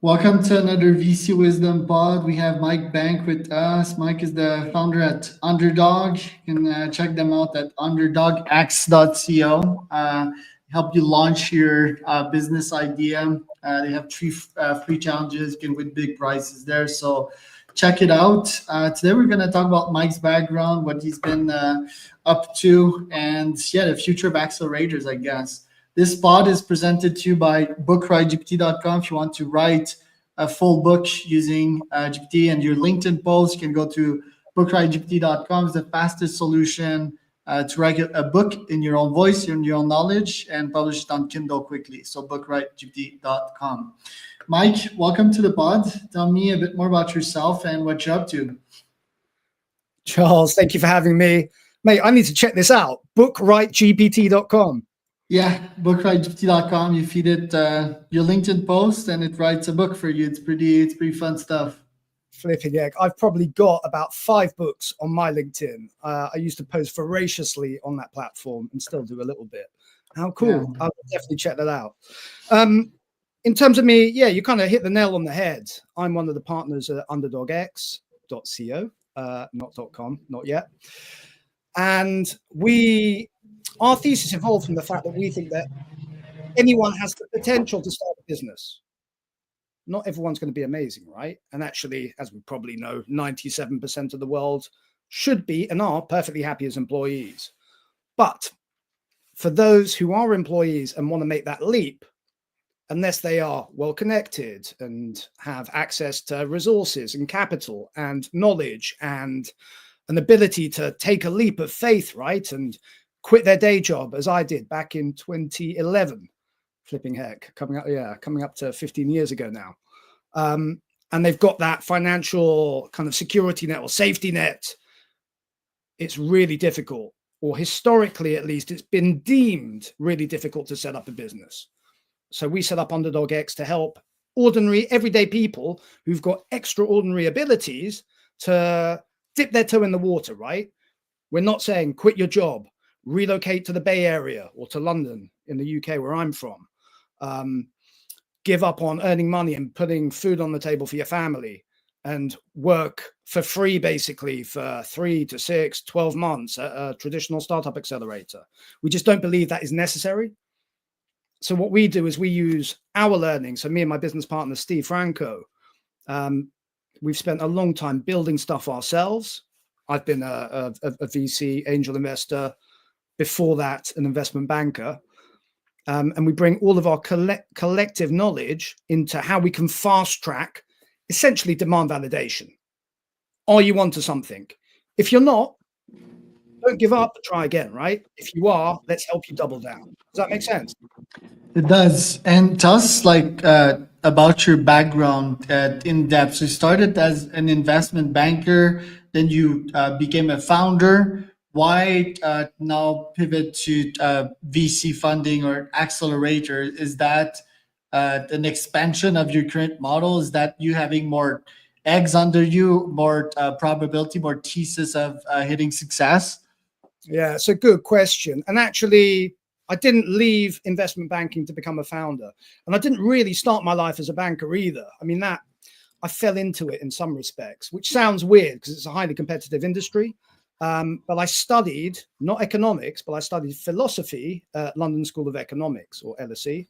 Welcome to another VC Wisdom Pod. We have Mike Bank with us. Mike is the founder at Underdog. You can check them out at underdogx.co. Help you launch your business idea. They have three free challenges. You can win big prizes there. So check it out. Today we're going to talk about Mike's background, what he's been up to, and yeah, the future of accelerators, I guess. This pod is presented to you by bookwritegpt.com. If you want to write a full book using GPT and your LinkedIn post, you can go to bookwritegpt.com. It's the fastest solution to write a book in your own voice, in your own knowledge, and publish it on Kindle quickly. So bookwritegpt.com. Mike, welcome to the pod. Tell me a bit more about yourself and what you're up to. Charles, thank you for having me. Mate, I need to check this out. Bookwritegpt.com. Yeah, bookwritegpt.com. You feed it your LinkedIn post and it writes a book for you. It's pretty fun stuff. Flipping egg. I've probably got about 5 books on my LinkedIn. I used to post voraciously on that platform and still do a little bit. How cool. Yeah. I'll definitely check that out. In terms of me, yeah, you kind of hit the nail on the head. I'm one of the partners at underdogx.co, not .com, not yet. And our thesis evolved from the fact that we think that anyone has the potential to start a business. Not everyone's going to be amazing, right? And actually, as we probably know, 97% of the world should be and are perfectly happy as employees. But for those who are employees and want to make that leap, unless they are well connected and have access to resources and capital and knowledge and an ability to take a leap of faith, right? And quit their day job, as I did back in 2011. Flipping heck, coming up to 15 years ago now. And they've got that financial kind of security net or safety net. It's really difficult, or historically at least, it's been deemed really difficult to set up a business. So we set up Underdog X to help ordinary, everyday people who've got extraordinary abilities to dip their toe in the water, right? We're not saying quit your job, relocate to the Bay Area or to London in the UK, where I'm from. Give up on earning money and putting food on the table for your family and work for free, basically, for 3 to 6, 12 months at a traditional startup accelerator. We just don't believe that is necessary. So what we do is we use our learning. So me and my business partner, Steve Franco, we've spent a long time building stuff ourselves. I've been a VC angel investor. Before that, an investment banker. And we bring all of our collective knowledge into how we can fast track, essentially, demand validation. Are you onto something? If you're not, don't give up, try again, right? If you are, let's help you double down. Does that make sense? It does. And tell us about your background in depth. So you started as an investment banker, then you became a founder. Why now pivot to VC funding or accelerator? Is that an expansion of your current model? Is that you having more eggs under you, more probability, more thesis of hitting success? Yeah, it's a good question. And actually, I didn't leave investment banking to become a founder. And I didn't really start my life as a banker either. I mean, I fell into it in some respects, which sounds weird because it's a highly competitive industry. But I studied, not economics, but I studied philosophy at London School of Economics, or LSE.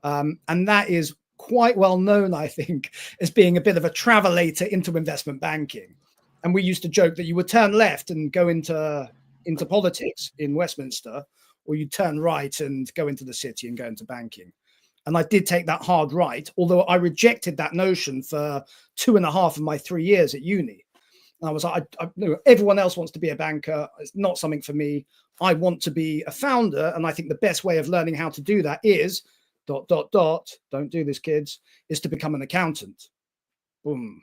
And that is quite well known, I think, as being a bit of a travelator into investment banking. And we used to joke that you would turn left and go into politics in Westminster, or you turn right and go into the city and go into banking. And I did take that hard right, although I rejected that notion for 2.5 of my 3 years at uni. And I was like, everyone else wants to be a banker. It's not something for me. I want to be a founder. And I think the best way of learning how to do that is ... Don't do this, kids, is to become an accountant. Boom.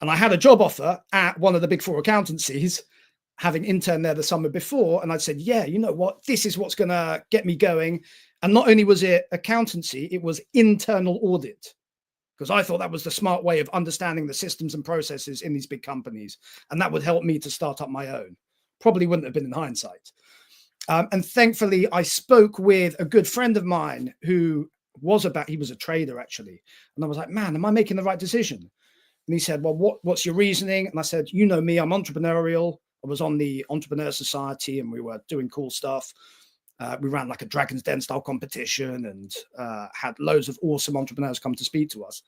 And I had a job offer at one of the big 4 accountancies, having interned there the summer before. And I said, yeah, you know what? This is what's going to get me going. And not only was it accountancy, it was internal audit, because I thought that was the smart way of understanding the systems and processes in these big companies. And that would help me to start up my own. Probably wouldn't have been in hindsight. And thankfully, I spoke with a good friend of mine who he was a trader actually. And I was like, man, am I making the right decision? And he said, well, what's your reasoning? And I said, you know me, I'm entrepreneurial. I was on the Entrepreneur Society and we were doing cool stuff. We ran like a Dragon's Den style competition and had loads of awesome entrepreneurs come to speak to us.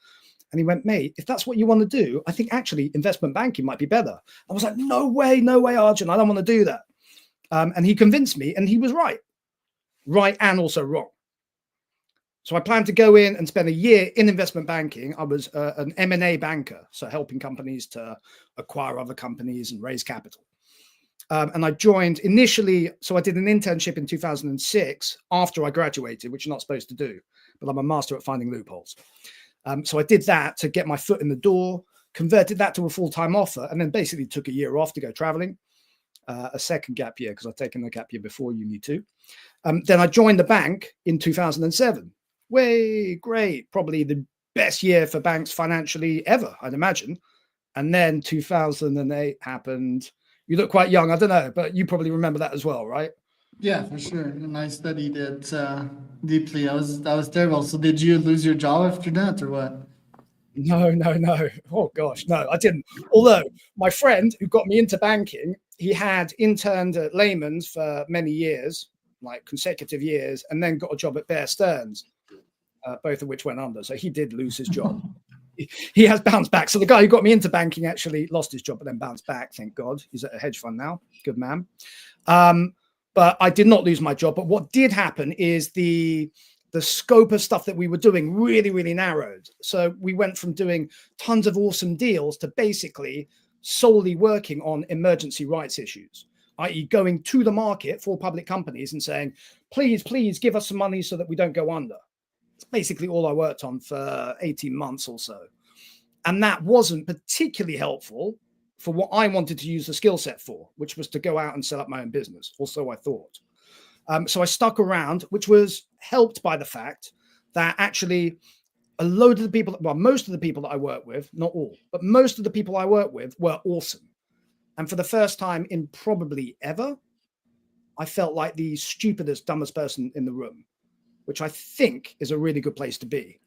And he went, mate, if that's what you want to do, I think actually investment banking might be better. I was like, no way, Arjun, I don't want to do that. And he convinced me, and he was right and also wrong. So I planned to go in and spend a year in investment banking. I was an M&A banker, so helping companies to acquire other companies and raise capital. And I joined initially, so I did an internship in 2006 after I graduated, which you're not supposed to do, but I'm a master at finding loopholes. So I did that to get my foot in the door, converted that to a full-time offer, and then basically took a year off to go traveling, a second gap year because I'd taken a gap year before uni too. Then I joined the bank in 2007. Way great, probably the best year for banks financially ever, I'd imagine. And then 2008 happened. You look quite young, I don't know, but you probably remember that as well, right? Yeah, for sure. And I studied it deeply. I was terrible. So did you lose your job after that or what? No. Oh gosh, no, I didn't. Although my friend who got me into banking, he had interned at Lehman's for many years, like consecutive years, and then got a job at Bear Stearns, both of which went under. So he did lose his job. He has bounced back. So the guy who got me into banking actually lost his job, but then bounced back. Thank God. He's at a hedge fund now. Good man. But I did not lose my job. But what did happen is the scope of stuff that we were doing really, really narrowed. So we went from doing tons of awesome deals to basically solely working on emergency rights issues, i.e. going to the market for public companies and saying, please give us some money so that we don't go under. It's basically all I worked on for 18 months or so. And that wasn't particularly helpful for what I wanted to use the skill set for, which was to go out and set up my own business. Or so I thought. So I stuck around, which was helped by the fact that actually a load of the people, well, most of the people that I work with, not all, but most of the people I work with were awesome. And for the first time in probably ever, I felt like the stupidest, dumbest person in the room, which I think is a really good place to be.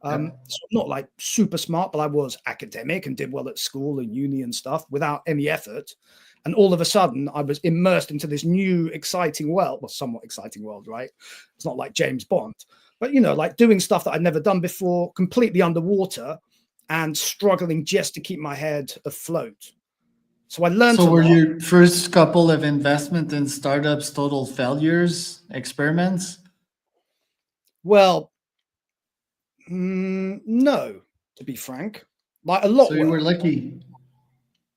So not like super smart, but I was academic and did well at school and uni and stuff without any effort. And all of a sudden, I was immersed into this new, exciting world, well, somewhat exciting world, right? It's not like James Bond, but, you know, like doing stuff that I'd never done before, completely underwater and struggling just to keep my head afloat. So I learned. So were your first couple of investment in startups total failures, experiments? Well, no, to be frank, like a lot. So you were lucky.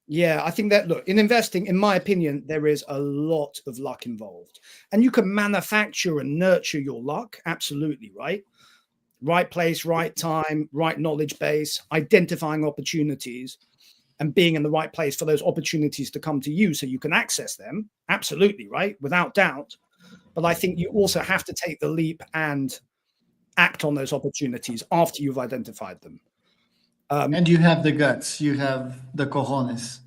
Yeah, I think that, look, in investing, in my opinion, there is a lot of luck involved. And you can manufacture and nurture your luck. Absolutely, right? Right place, right time, right knowledge base, identifying opportunities and being in the right place for those opportunities to come to you so you can access them. Absolutely, right? Without doubt. But I think you also have to take the leap and act on those opportunities after you've identified them. And you have the guts, you have the cojones.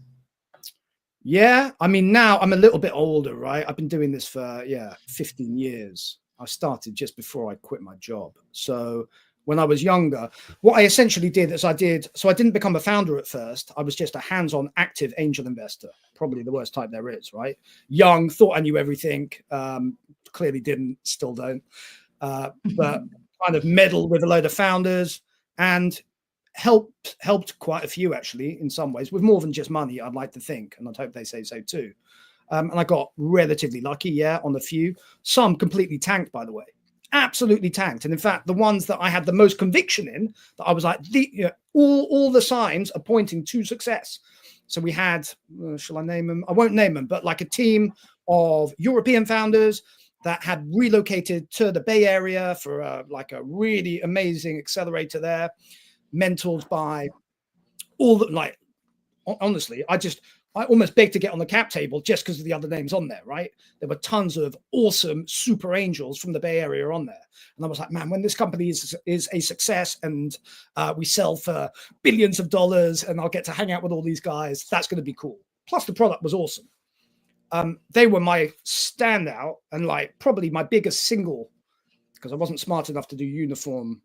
Yeah, I mean, now I'm a little bit older, right? I've been doing this for 15 years. I started just before I quit my job. So when I was younger, what I essentially did is I didn't become a founder at first. I was just a hands-on active angel investor, probably the worst type there is, right? Young, thought I knew everything, clearly didn't, still don't, but kind of meddled with a load of founders and helped quite a few actually in some ways with more than just money, I'd like to think, and I'd hope they say so too. And I got relatively lucky, on a few. Some completely tanked, by the way, absolutely tanked. And in fact, the ones that I had the most conviction in, that I was like, all the signs are pointing to success. So we had, shall I name them? I won't name them, but like a team of European founders that had relocated to the Bay Area for like a really amazing accelerator there, mentored by all the, like, honestly, I almost begged to get on the cap table just because of the other names on there, right? There were tons of awesome super angels from the Bay Area on there. And I was like, man, when this company is a success and we sell for billions of dollars and I'll get to hang out with all these guys, that's going to be cool. Plus the product was awesome. They were my standout and like probably my biggest single because I wasn't smart enough to do uniform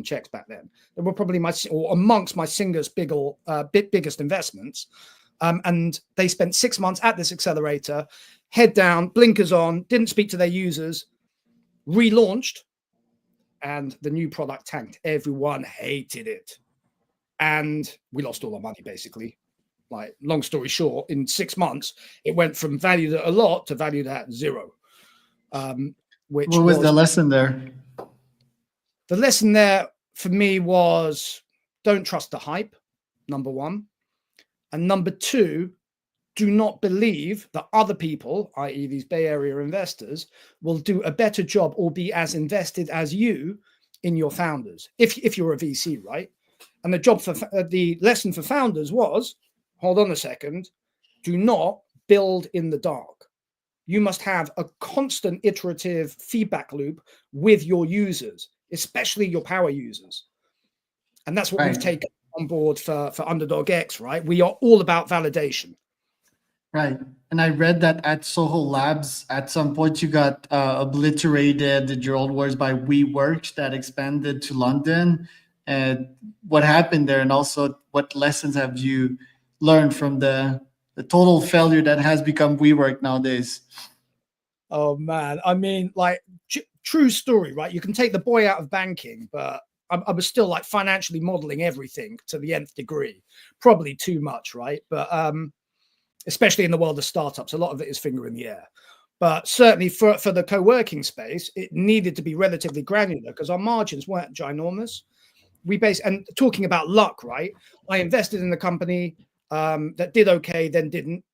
checks back then. They were probably amongst my biggest investments. And they spent 6 months at this accelerator, head down, blinkers on, didn't speak to their users, relaunched, and the new product tanked. Everyone hated it. And we lost all our money, basically. Like, long story short, in 6 months, it went from valued at a lot to valued at zero. What was the lesson there? The lesson there for me was, don't trust the hype, number one. And number two, do not believe that other people, i.e. these Bay Area investors, will do a better job or be as invested as you in your founders, if you're a VC, right? And the lesson for founders was, hold on a second, do not build in the dark. You must have a constant iterative feedback loop with your users, especially your power users. And that's what we've taken on board for Underdog X, right? We are all about validation. Right. And I read that at Soho Labs, at some point you got obliterated, your old words, by WeWork that expanded to London. And what happened there? And also, what lessons have you learned from the total failure that has become WeWork nowadays? Oh, man. I mean, like, true story, right? You can take the boy out of banking, but I was still like financially modeling everything to the nth degree, probably too much, right? But especially in the world of startups, a lot of it is finger in the air. But certainly for the co-working space, it needed to be relatively granular because our margins weren't ginormous. And talking about luck, right? I invested in the company that did okay, then didn't.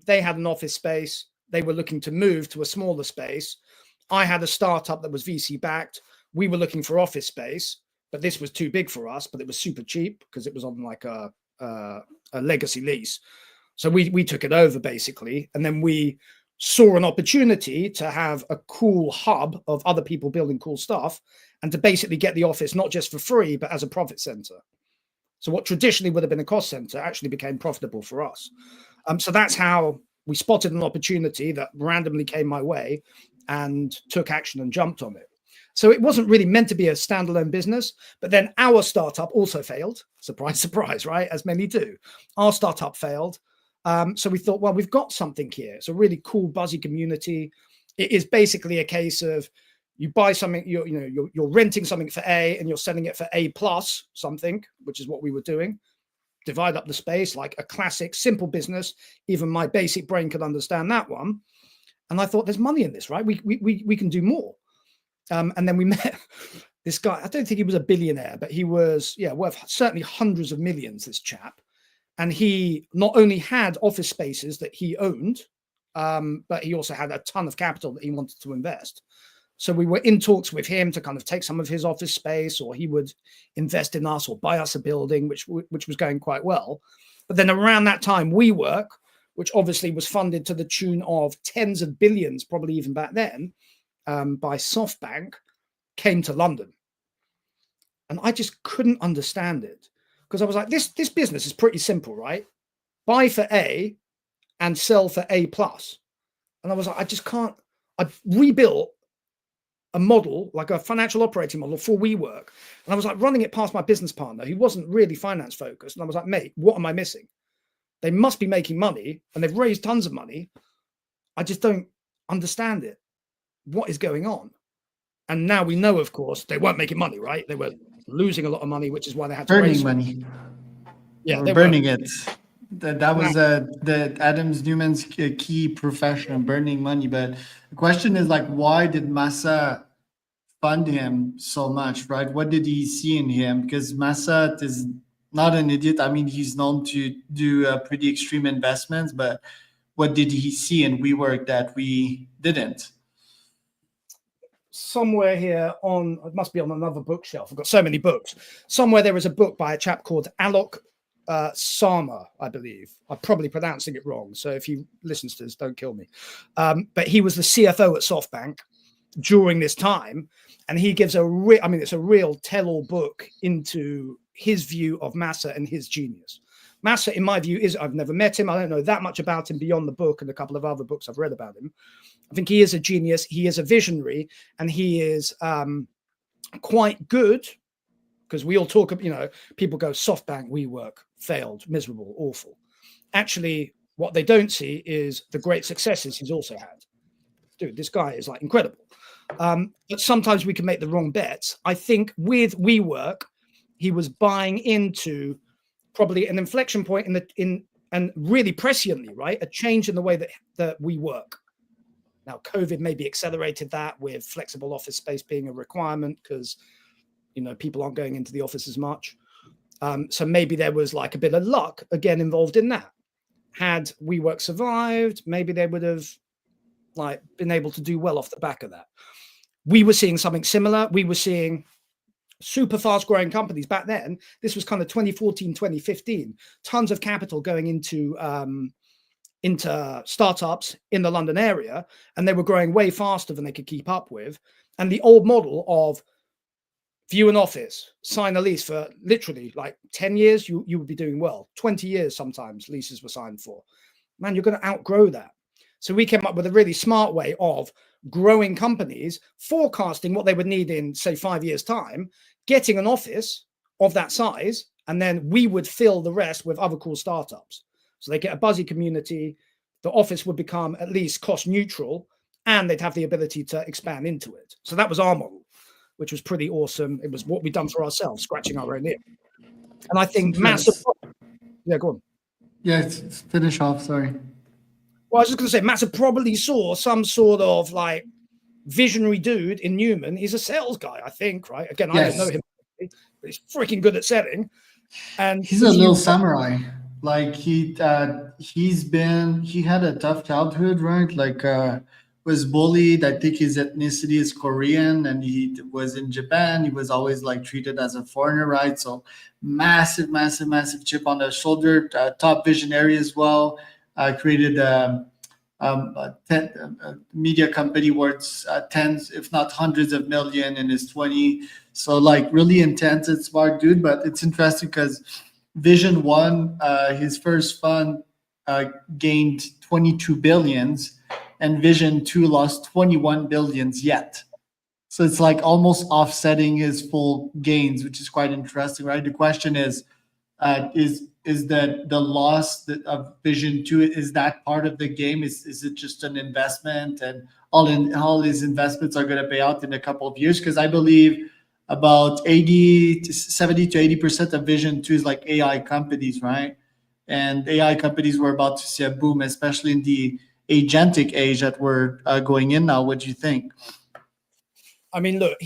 They had an office space. They were looking to move to a smaller space. I had a startup that was VC backed. We were looking for office space, but this was too big for us, but it was super cheap because it was on like a legacy lease. So we took it over basically. And then we saw an opportunity to have a cool hub of other people building cool stuff and to basically get the office, not just for free, but as a profit center. So what traditionally would have been a cost center actually became profitable for us. So that's how we spotted an opportunity that randomly came my way and took action and jumped on it. So it wasn't really meant to be a standalone business, but then our startup also failed. Surprise, surprise, right? As many do. Our startup failed. So we thought, well, we've got something here. It's a really cool, buzzy community. It is basically a case of you buy something, you're renting something for A and you're selling it for A plus something, which is what we were doing. Divide up the space like a classic, simple business. Even my basic brain could understand that one. And I thought, there's money in this, right? We can do more. And then we met this guy. I don't think he was a billionaire, but he was, worth certainly hundreds of millions, this chap. And he not only had office spaces that he owned, but he also had a ton of capital that he wanted to invest. So we were in talks with him to kind of take some of his office space, or he would invest in us or buy us a building, which was going quite well. But then around that time, WeWork, which obviously was funded to the tune of tens of billions, probably even back then, by SoftBank, came to London. And I just couldn't understand it. Because I was like, this business is pretty simple, right? Buy for A and sell for A plus. And I was like, I just can't. I rebuilt a model, like a financial operating model for WeWork. And I was like running it past my business partner, who wasn't really finance focused. And I was like, mate, what am I missing? They must be making money and they've raised tons of money. I just don't understand it. What is going on? And now we know, of course, they weren't making money, right? They were losing a lot of money, which is why they had to raise money. Yeah, they were burning it. That was the Adams Newman's key profession, burning money. But the question is, like, why did Masa fund him so much, right? What did he see in him? Because Masa is not an idiot. I mean, he's known to do pretty extreme investments, but what did he see in WeWork that we didn't? Somewhere here it must be on another bookshelf. I've got so many books. Somewhere there is a book by a chap called Alok Sharma, I believe. I'm probably pronouncing it wrong, so if he listens to this, don't kill me. But he was the CFO at SoftBank during this time, and he gives it's a real tell-all book into his view of Masa and his genius. Massa, in my view, I've never met him. I don't know that much about him beyond the book and a couple of other books I've read about him. I think he is a genius. He is a visionary, and he is quite good, because we all talk, people go SoftBank, WeWork, failed, miserable, awful. Actually, what they don't see is the great successes he's also had. Dude, this guy is like incredible. But sometimes we can make the wrong bets. I think with WeWork, he was buying into probably an inflection point and really presciently, right? A change in the way that we work. Now, COVID maybe accelerated that, with flexible office space being a requirement because, people aren't going into the office as much. So maybe there was like a bit of luck again involved in that. Had WeWork survived, maybe they would have like been able to do well off the back of that. We were seeing something similar. We were seeing super fast growing companies back then. This was kind of 2014, 2015, tons of capital going into startups in the London area, and they were growing way faster than they could keep up with. And the old model of view an office, sign a lease for literally like 10 years, you would be doing well. 20 years sometimes leases were signed for. Man, you're going to outgrow that. So we came up with a really smart way of growing companies, forecasting what they would need in, say, 5 years' time, getting an office of that size, and then we would fill the rest with other cool startups. So they get a buzzy community, the office would become at least cost neutral, and they'd have the ability to expand into it. So that was our model, which was pretty awesome. It was what we'd done for ourselves, scratching our own ear. And I think massive... Yeah, go on. Yeah, finish off, sorry. Well, I was just going to say, Massa probably saw some sort of like visionary dude in Newman. He's a sales guy, I think, right? Again, I don't know him, but he's freaking good at selling. And he's a little samurai. Like he had a tough childhood, right? Like was bullied. I think his ethnicity is Korean, and he was in Japan. He was always like treated as a foreigner, right? So massive chip on the shoulder. Top visionary as well. Created a media company worth tens, if not hundreds of millions in his 20s. So like really intense and smart dude. But it's interesting because Vision One, his first fund, gained 22 billions, and Vision Two lost 21 billions yet. So it's like almost offsetting his full gains, which is quite interesting, right? The question is that the loss of Vision Two, is that part of the game? Is it just an investment, and all his investments are going to pay out in a couple of years? Because I believe about 70 to 80% of Vision Two is like AI companies, right? And AI companies were about to see a boom, especially in the agentic age that we're going in now. What do you think? I mean, look,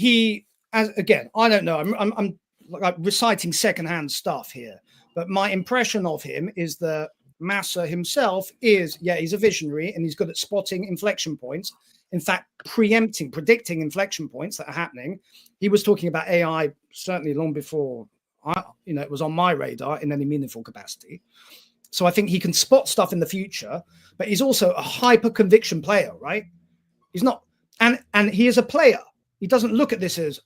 again, I don't know. I'm like reciting secondhand stuff here. But my impression of him is that Massa himself he's a visionary, and he's good at spotting inflection points. In fact, predicting inflection points that are happening. He was talking about AI certainly long before it was on my radar in any meaningful capacity. So I think he can spot stuff in the future, but he's also a hyper conviction player, right? He's not, and he is a player. He doesn't look at this as,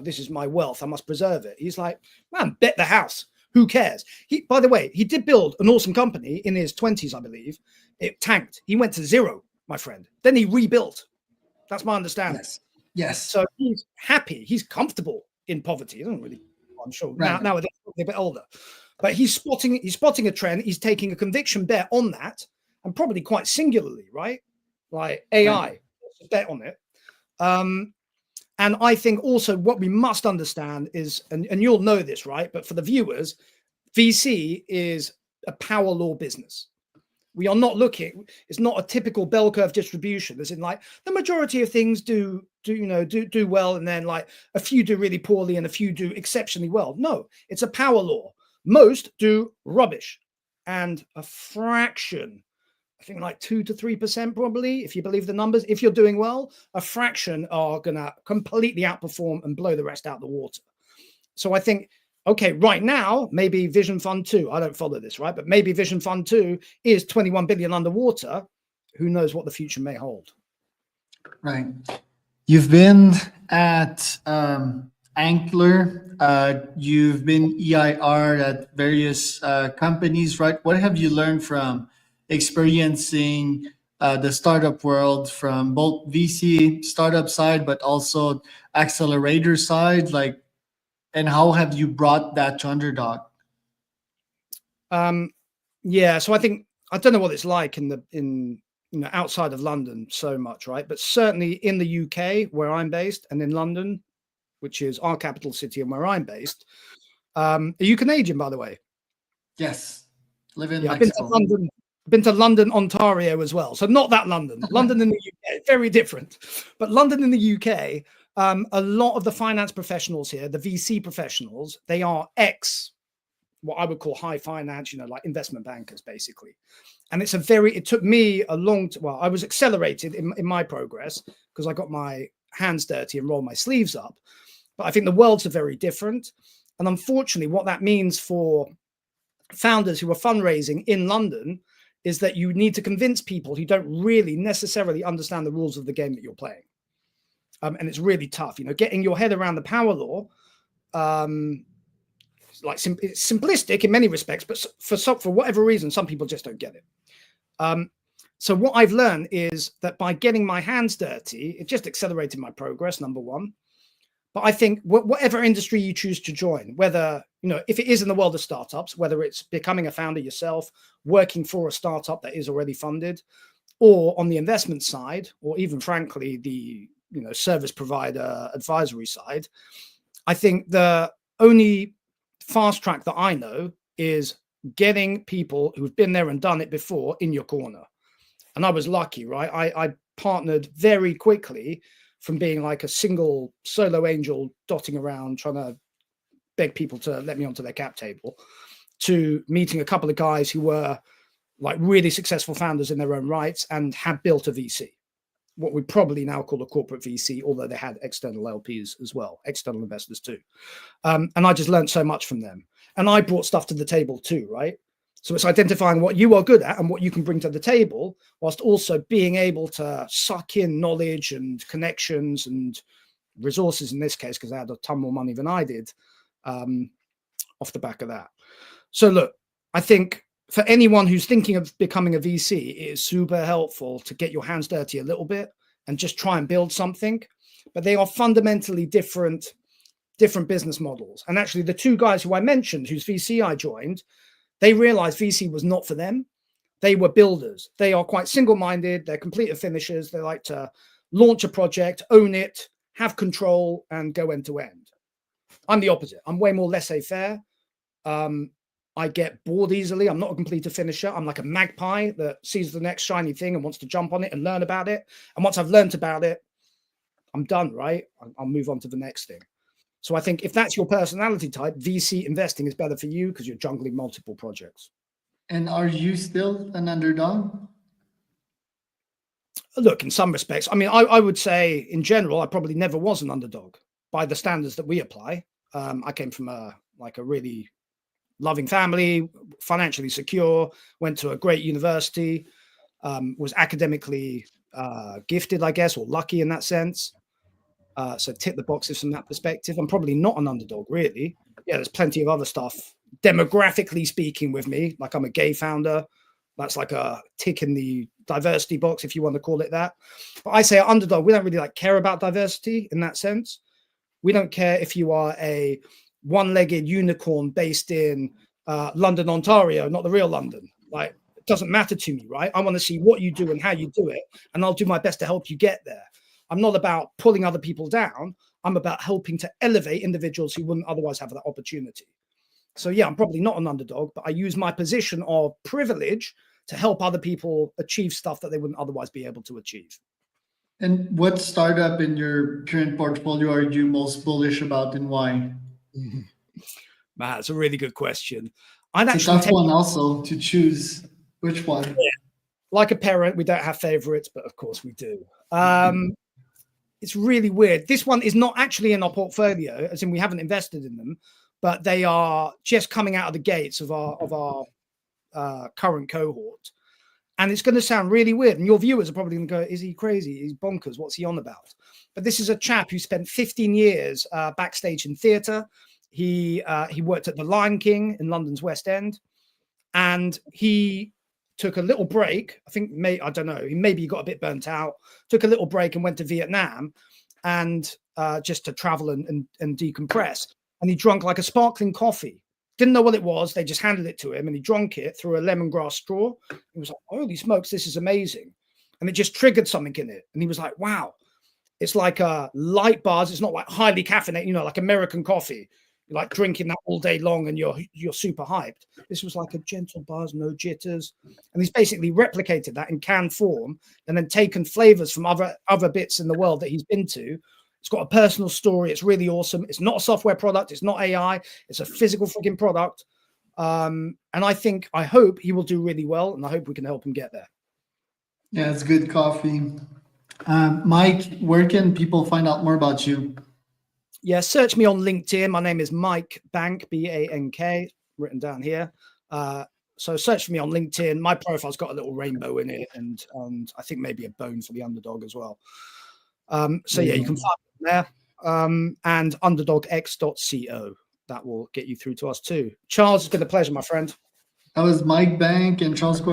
this is my wealth, I must preserve it. He's like, man, bet the house. Who cares? By the way, he did build an awesome company in his 20s, I believe. It tanked. He went to zero, my friend. Then he rebuilt. That's my understanding. Yes. So he's happy. He's comfortable in poverty. He doesn't really, I'm sure. Right. Now they're a bit older. But he's spotting a trend. He's taking a conviction bet on that, and probably quite singularly, right? Like AI, bet on it. And I think also what we must understand is, and you'll know this, right? But for the viewers, VC is a power law business. We are not looking, it's not a typical bell curve distribution. As in like the majority of things do well, and then like a few do really poorly and a few do exceptionally well. No, it's a power law. Most do rubbish, and a fraction, I think like 2 to 3% probably, if you believe the numbers. If you're doing well, a fraction are going to completely outperform and blow the rest out the water. So I think, okay, right now, maybe Vision Fund 2, I don't follow this, right? But maybe Vision Fund 2 is 21 billion underwater. Who knows what the future may hold? Right. You've been at Ankler. You've been EIR at various companies, right? What have you learned from experiencing the startup world from both VC startup side, but also accelerator side? Like, and how have you brought that to Underdog? Yeah, so I think I don't know what it's like in outside of London so much, right? But certainly in the UK where I'm based, and in London, which is our capital city and where I'm based. Are you Canadian, by the way? Yes, live in Yeah, I've been to Mexico. London. Been to London, Ontario as well. So not that London. London in the UK, very different. But London in the UK, a lot of the finance professionals here, the VC professionals, they are ex what I would call high finance, like investment bankers, basically. And it took me a well, I was accelerated in my progress because I got my hands dirty and rolled my sleeves up. But I think the worlds are very different. And unfortunately, what that means for founders who are fundraising in London is that you need to convince people who don't really necessarily understand the rules of the game that you're playing. And it's really tough, getting your head around the power law. It's simplistic in many respects, but for whatever reason, some people just don't get it. So what I've learned is that by getting my hands dirty, it just accelerated my progress, number one. But I think whatever industry you choose to join, whether, if it is in the world of startups, whether it's becoming a founder yourself, working for a startup that is already funded, or on the investment side, or even frankly, the, service provider advisory side, I think the only fast track that I know is getting people who've been there and done it before in your corner. And I was lucky, right? I partnered very quickly from being like a single solo angel dotting around trying to beg people to let me onto their cap table, to meeting a couple of guys who were like really successful founders in their own rights and had built a VC, what we probably now call a corporate VC, although they had external LPs as well, external investors too. And I just learned so much from them. And I brought stuff to the table too, right? So it's identifying what you are good at and what you can bring to the table, whilst also being able to suck in knowledge and connections and resources in this case, because they had a ton more money than I did, off the back of that. So look, I think for anyone who's thinking of becoming a VC, it is super helpful to get your hands dirty a little bit and just try and build something. But they are fundamentally different business models. And actually, the two guys who I mentioned, whose VC I joined, they realized VC was not for them. They were builders. They are quite single-minded. They're complete finishers. They like to launch a project, own it, have control, and go end to end. I'm the opposite. I'm way more laissez-faire. I get bored easily. I'm not a completer finisher. I'm like a magpie that sees the next shiny thing and wants to jump on it and learn about it. And once I've learned about it, I'm done, right? I'll move on to the next thing. So I think if that's your personality type, VC investing is better for you because you're juggling multiple projects. And are you still an underdog? Look, in some respects, I mean, I would say in general, I probably never was an underdog by the standards that we apply. I came from a really loving family, financially secure, went to a great university, was academically gifted, I guess, or lucky in that sense. So tick the boxes from that perspective. I'm probably not an underdog, really. Yeah, there's plenty of other stuff, demographically speaking, with me. Like I'm a gay founder. That's like a tick in the diversity box, if you want to call it that. But I say underdog, we don't really care about diversity in that sense. We don't care if you are a one-legged unicorn based in London, Ontario, not the real London. It doesn't matter to me, right? I want to see what you do and how you do it, and I'll do my best to help you get there. I'm not about pulling other people down. I'm about helping to elevate individuals who wouldn't otherwise have that opportunity. So yeah, I'm probably not an underdog, but I use my position of privilege to help other people achieve stuff that they wouldn't otherwise be able to achieve. And what startup in your current portfolio are you most bullish about, and why? Man, that's a really good question. It's a tough one also to choose which one. Yeah. Like a parent, we don't have favorites, but of course we do. It's really weird. This one is not actually in our portfolio, as in we haven't invested in them, but they are just coming out of the gates of our current cohort. And it's going to sound really weird. And your viewers are probably going to go, is he crazy? He's bonkers. What's he on about? But this is a chap who spent 15 years backstage in theatre. He worked at the Lion King in London's West End. And he took a little break. I think, I don't know, maybe he got a bit burnt out, took a little break and went to Vietnam and just to travel and decompress. And he drank like a sparkling coffee. Didn't know what it was. They just handed it to him and he drank it through a lemongrass straw. He was like, holy smokes, this is amazing. And it just triggered something in it. And he was like, wow, it's like light bars. It's not like highly caffeinated, like American coffee. You're like drinking that all day long and you're super hyped. This was like a gentle buzz, no jitters. And he's basically replicated that in canned form and then taken flavors from other bits in the world that he's been to. It's got a personal story. It's really awesome. It's not a software product. It's not AI. It's a physical freaking product. And I hope he will do really well. And I hope we can help him get there. Yeah, it's good coffee. Mike, where can people find out more about you? Yeah, search me on LinkedIn. My name is Mike Bank, B-A-N-K, written down here. So search for me on LinkedIn. My profile's got a little rainbow in it and I think maybe a bone for the underdog as well. So yeah, you can find it there. And underdogx.co. That will get you through to us too. Charles, it's been a pleasure, my friend. That was Mike Bank and Charles Gordon.